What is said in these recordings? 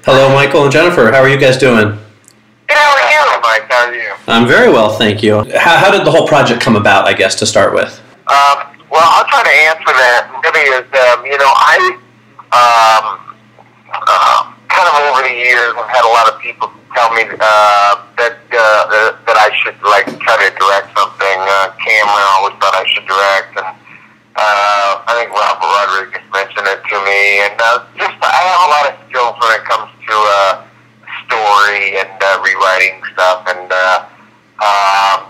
Hello, Michael and Jennifer. How are you guys doing? Good, how are you, Mike? How are you? I'm very well, thank you. How did the whole project come about, I guess, to start with? Well, I'll try to answer that. Really is, kind of over the years, I've had a lot of people tell me that I should like try to direct something. Cameron always thought I should direct, and I think Robert Rodriguez mentioned it to me. And just I have a lot of skills when it comes to story and rewriting stuff, and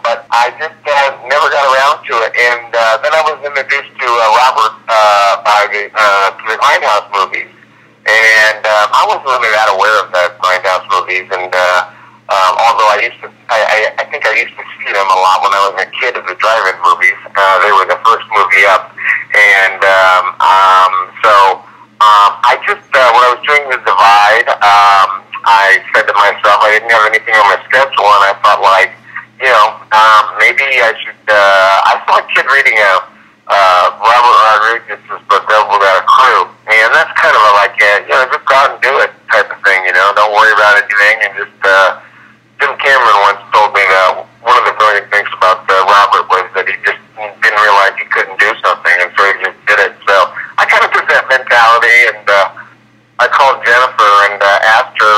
but I just never got around to it. And then I was introduced to Robert by the Grindhouse movies, and I wasn't really that aware of the Grindhouse movies. And although I think I used to see them a lot when I was a kid at the drive-in movies. They were the first movie up, and I just when I was doing The Divide, I said to myself, I didn't have anything on my schedule, and I thought, like, maybe I should. I saw a kid reading Robert Rodriguez's book, Rebel Without a Crew, and that's kind of just go out and do it type of thing. Don't worry about anything, and just. Jim Cameron once told me that one of the brilliant things about Robert was that he just didn't realize he couldn't do something, and so he just did it. So I kind of took that mentality, and I called Jennifer and asked her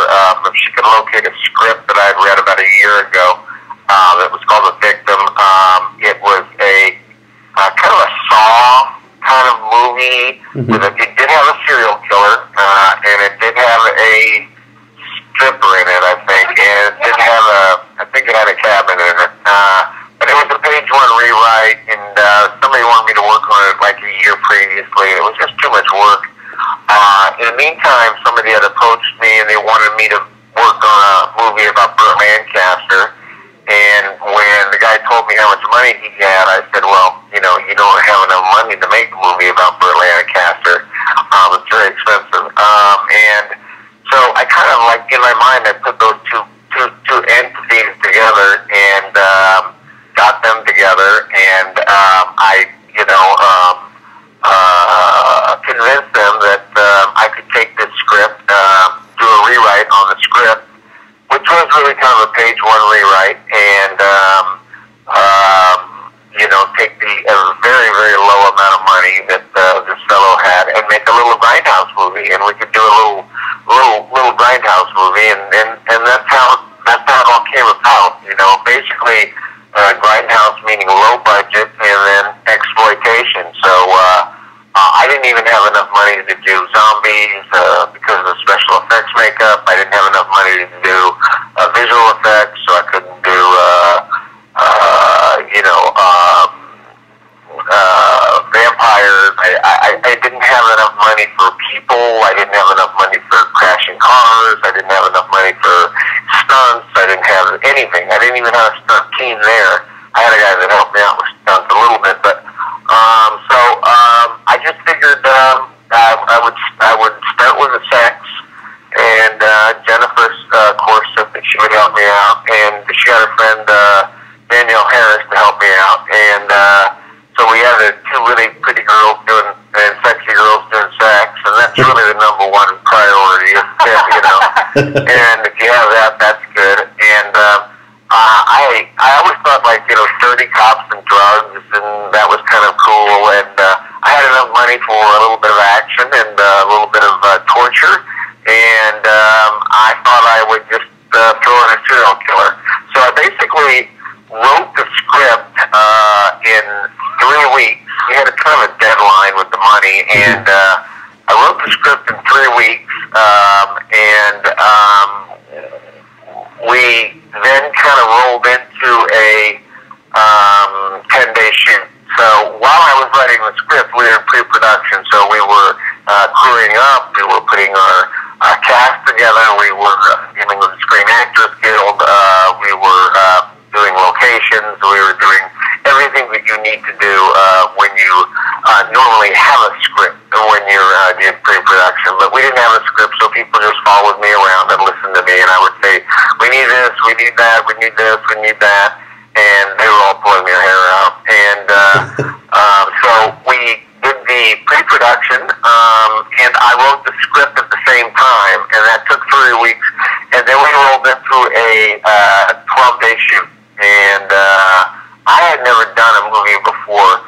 if she could locate a script that I had read about a year ago that was called The Victim. It was a kind of a Saw kind of movie. It did have a serial killer, and it did have a stripper in it, I think, and it did have I think it had a cabin in it. But it was a page one rewrite, and somebody wanted me to work on it like a year previously. It was just too much work. In the meantime, somebody had approached me, and they wanted me to work on a movie about Burt Lancaster. And when the guy told me how much money he had, I said, well, you don't have enough money to make a movie about Burt Lancaster. It's very expensive. And so I kind of in my mind, I put those two entities together and got them together, and I convinced them that I could take this script, do a rewrite on the script, which was really kind of a page one rewrite, and take the very, very low amount of money that this fellow had, and make a little Grindhouse movie, and we could do a little Grindhouse movie, and that's how it all came about. Basically, Grindhouse meaning low budget, and then exploitation. So I didn't even have enough money to do zombies because of special effects makeup. I didn't have enough money to do visual effects, so I couldn't do vampires. I didn't have enough money for people. I didn't have enough money for crashing cars. I didn't have enough money for stunts. I didn't have anything. I didn't even have a stunt team there. I had a guy that helped me out with stunts a little bit, but I just figured I would start with the sex, and Jennifer, of course, said that she would help me out, and she got her friend Danielle Harris to help me out, and so we had the two really pretty girls and sexy girls doing sex, and that's really the number one priority, and if you have that, that's good. And I always thought 30 cops and drugs, and that was kind of cool, and I had enough money for a little bit of action and a little bit of torture, and I thought I would just throw in a serial killer. So I basically wrote the script in 3 weeks. We had a kind of a deadline with the money, and I wrote the script in 3 weeks, and we then kind of rolled into a 10-day shoot. So while I was writing the script, we were in pre-production, so we were crewing up, we were putting our cast together, we were dealing with the Screen Actors Guild, we were doing locations, we were doing everything that you need to do when you normally have a script when you're in pre-production. But we didn't have a script, so people just followed me around and listened to me, and I would say, we need this, we need that, we need this, we need that, and they were all pulling their hair out. And so we did the pre-production, and I wrote the script at the same time, and that took 3 3 weeks, and then we rolled into a 12-day shoot. And I had never done a movie before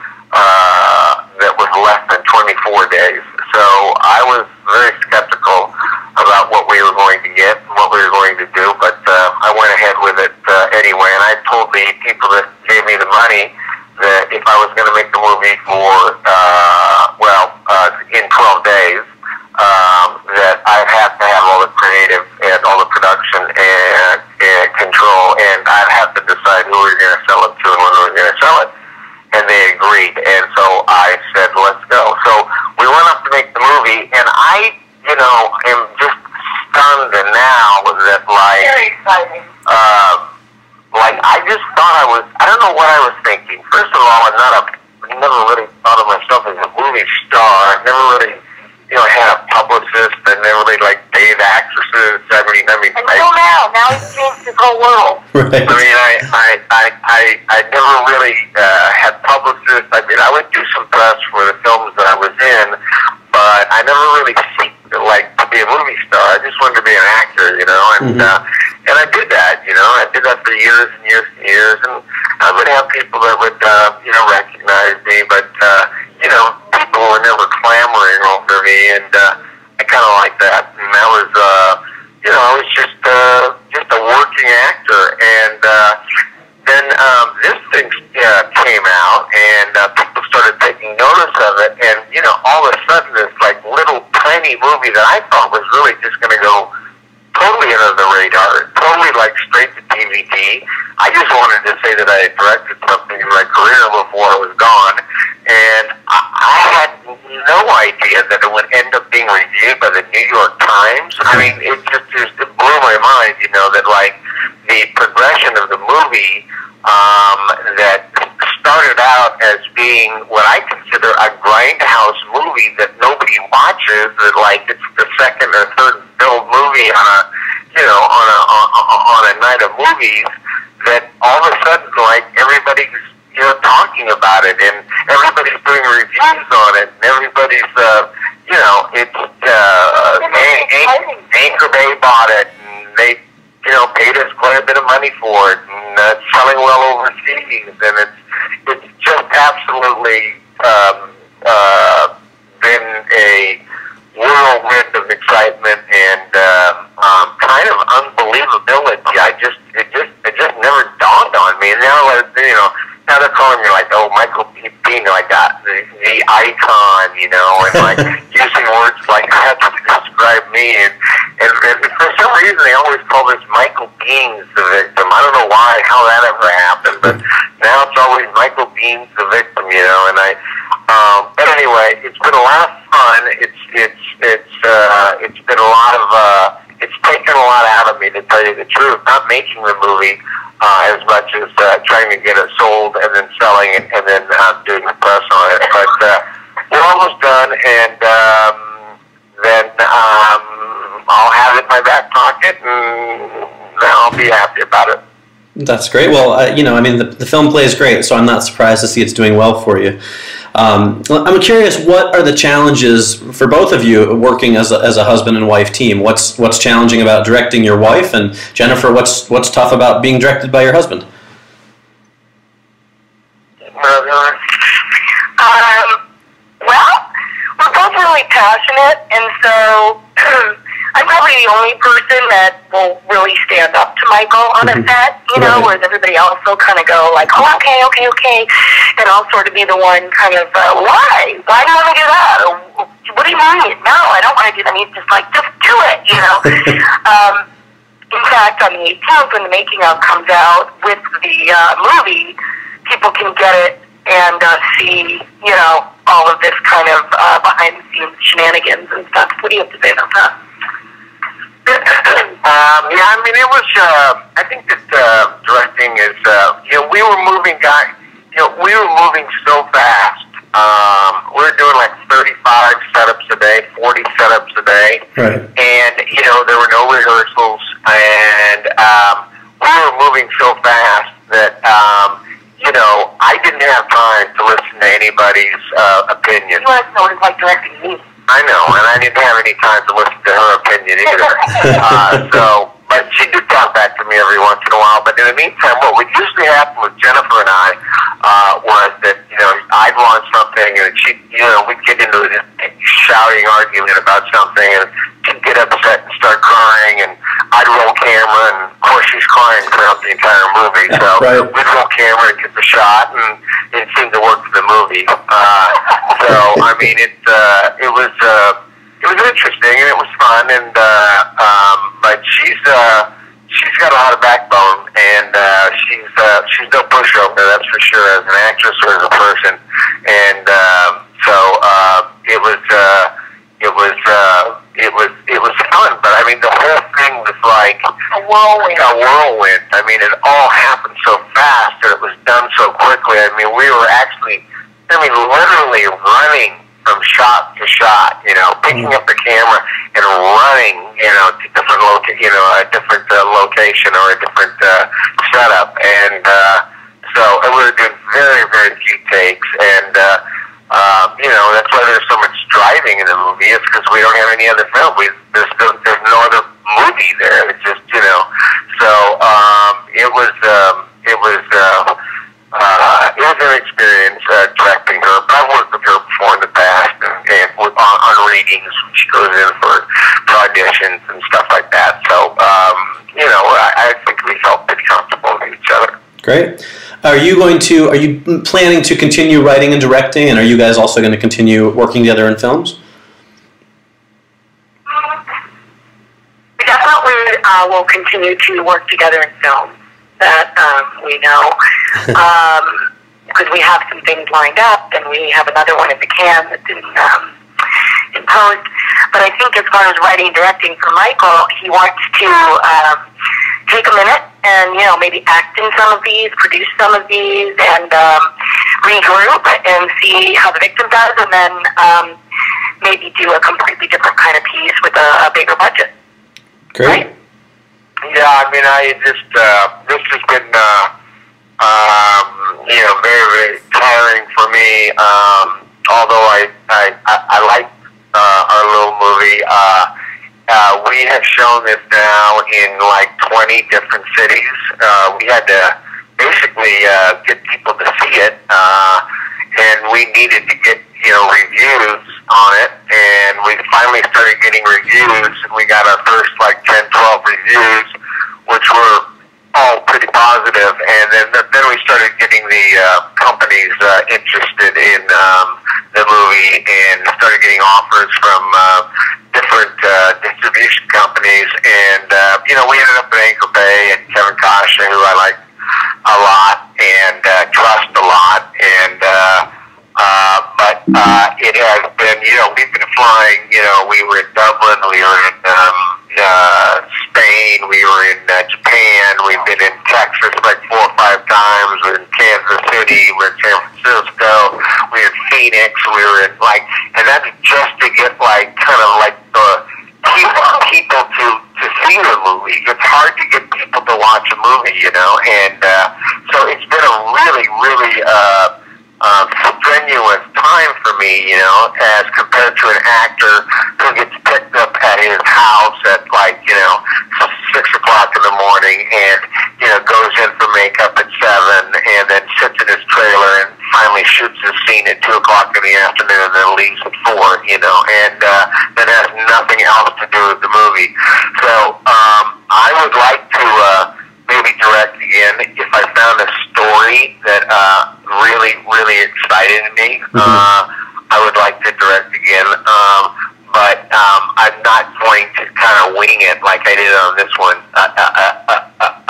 that was less than 24 days. So I was very skeptical about what we were going to get and what we were going to do, but I went ahead with it anyway. And I told the people that gave me the money that if I was going to make the movie for, in 12 days, that I'd have to have all the creative and all the production and control, and I'd have to decide who we were going to sell it to and when we were going to sell it. And they agreed, and so I said, let's go. So we went up to make the movie, and I, am just stunned now that, like, very exciting. I just thought I don't know what I was thinking. First of all, I never really thought of myself as a movie star. I never really, had a publicist. I never really, paid actresses. Until now he's changed his whole world. Right. I mean, I never really had publicists. I mean, I would do some press for the films that I was in, but I never really seeked to be a movie star. I just wanted to be an actor, and and I did that, I did that for years and years and years, and I would have people that would, recognize me, but people were never clamoring over me, and I kind of like that, and that was, I was just a working actor, and then this thing came out, and people started taking notice of it, and all of a sudden this little tiny movie that I thought was really just going to go totally under the radar, totally straight to DVD. I just wanted to say that I had directed something in my career before I was gone, and I had no idea that it would end up being reviewed by the New York Times. I mean, it just blew my mind, that the progression of the movie that started out as being what I consider a grindhouse movie that nobody watches, that it's the second or third build movie on a night of movies, that all of a sudden everybody's talking about it, and everybody's doing reviews on it, and everybody's Anchor Bay bought it, and they paid us quite a bit of money for it, and it's selling well overseas, and it's just absolutely been a whirlwind of excitement and kind of unbelievability. It just never dawned on me. And now, now they're calling me Michael Biehn, the icon, and using words like that to describe me. And for some reason, they always call this Michael Biehn's the victim. I don't know why, how that ever happened, but now it's always Michael Biehn's the victim, and but anyway, it's been a lot of fun. It's been a lot of, it's taken a lot out of me, to tell you the truth, not making the movie as much as trying to get it sold and then selling it and then doing the press on it. But we're almost done, and then I'll have it in my back pocket, and then I'll be happy about it. That's great. Well, the film plays great, so I'm not surprised to see it's doing well for you. I'm curious, what are the challenges for both of you working as a husband and wife team? What's challenging about directing your wife, and Jennifer, what's tough about being directed by your husband? Well, we're both really passionate, and so I'm probably the only person that will really stand up to Michael on a set, whereas everybody else will kind of go oh, okay, and I'll sort of be the one kind of, why? Why do you want to do that? Or, what do you mean? No, I don't want to do that. And he's just just do it, In fact, on the 18th, when the making of comes out with the movie, people can get it and see, all of this kind of behind-the-scenes shenanigans and stuff. What do you have to say about that? Yeah, I mean, it was, I think that directing is, we were moving so fast. We were doing 35 setups a day, 40 setups a day. Right. And, there were no rehearsals, and we were moving so fast that, I didn't have time to listen to anybody's opinion. You want to know what it's like directing me. I know, and I didn't have any time to listen to her opinion either. But she did talk back to me every once in a while. But in the meantime, what would usually happen with Jennifer and I was that, I'd launch something, and we'd get into this shouting argument about something, and she'd get upset and start crying, and I'd roll camera, and of course she's crying throughout the entire movie. So right. we'd roll camera and get the shot, and it seemed to work for the movie. It was interesting, and it was fun, and but she's got a lot of backbone, and she's no pushover, that's for sure, as an actress or as a person. And it was fun. But I mean, the whole thing was like a whirlwind. I mean, it all happened so fast, and it was done so quickly. I mean, we were literally running from shot to shot, picking up the camera and running, to different a different location or a different setup, and so it would have been very, very few takes, and that's why there's so much driving in the movie. It's because we don't have any other film. There's no other movie there. It's just, so it was an experience directing her. But I've worked with her before in the past, and on readings when she goes in for auditions and stuff like that. So, I think we felt pretty comfortable with each other. Great. Are you planning to continue writing and directing, and are you guys also going to continue working together in films? We definitely will continue to work together in film. That we know, because we have some things lined up, and we have another one in the can that's in post. But I think as far as writing and directing for Michael, he wants to take a minute and maybe act in some of these, produce some of these, and regroup and see how the victim does, and then maybe do a completely different kind of piece with a bigger budget. Great. Right? Yeah, I mean, this has been, very, very tiring for me. Although I like our little movie. We have shown this now in like 20 different cities. We had to basically get people to see it, and we needed to get reviews on it, and we finally started getting reviews, and we got our first like 10, 12 reviews, which were all pretty positive, and then we started getting the companies interested in the movie, and started getting offers from different distribution companies, and we ended up in Anchor Bay, and Kevin Costner, who I like a lot and trust a lot, and but it has been, we've been flying, we were in Dublin, we were in Spain, we were in Japan, we've been in Texas like 4 or 5 times, we were in Kansas City, we were in San Francisco, we were in Phoenix, we were in and that's just to get kind of the people to see the movie. It's hard to get people to watch a movie, and so it's been a really, really strenuous time for me, as compared to an actor who gets picked up at his house at 6 o'clock in the morning and, goes in for makeup at 7 and then sits in his trailer and finally shoots his scene at 2 o'clock in the afternoon and then leaves at 4, and then has nothing else to do with the movie. So, I would like to, maybe direct again if I found a story that really, really excited me. I would like to direct again, but I'm not going to kind of wing it like I did on this one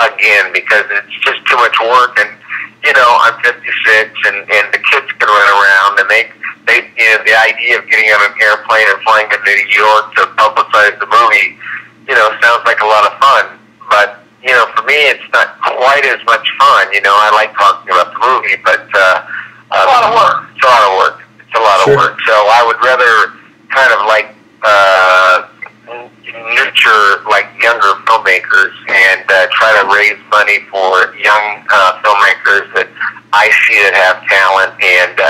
again, because it's just too much work, and I'm 56, and the kids can run around, and they the idea of getting on an airplane and flying to New York to publicize the movie, sounds like a lot of fun, but for me, it's not quite as much fun. I like talking about the movie, but it's a lot of work. It's a lot of work. It's a lot of work. So I would rather kind of nurture younger filmmakers and try to raise money for young filmmakers that I see that have talent, and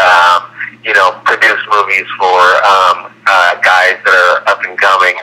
produce movies for guys that are up and coming.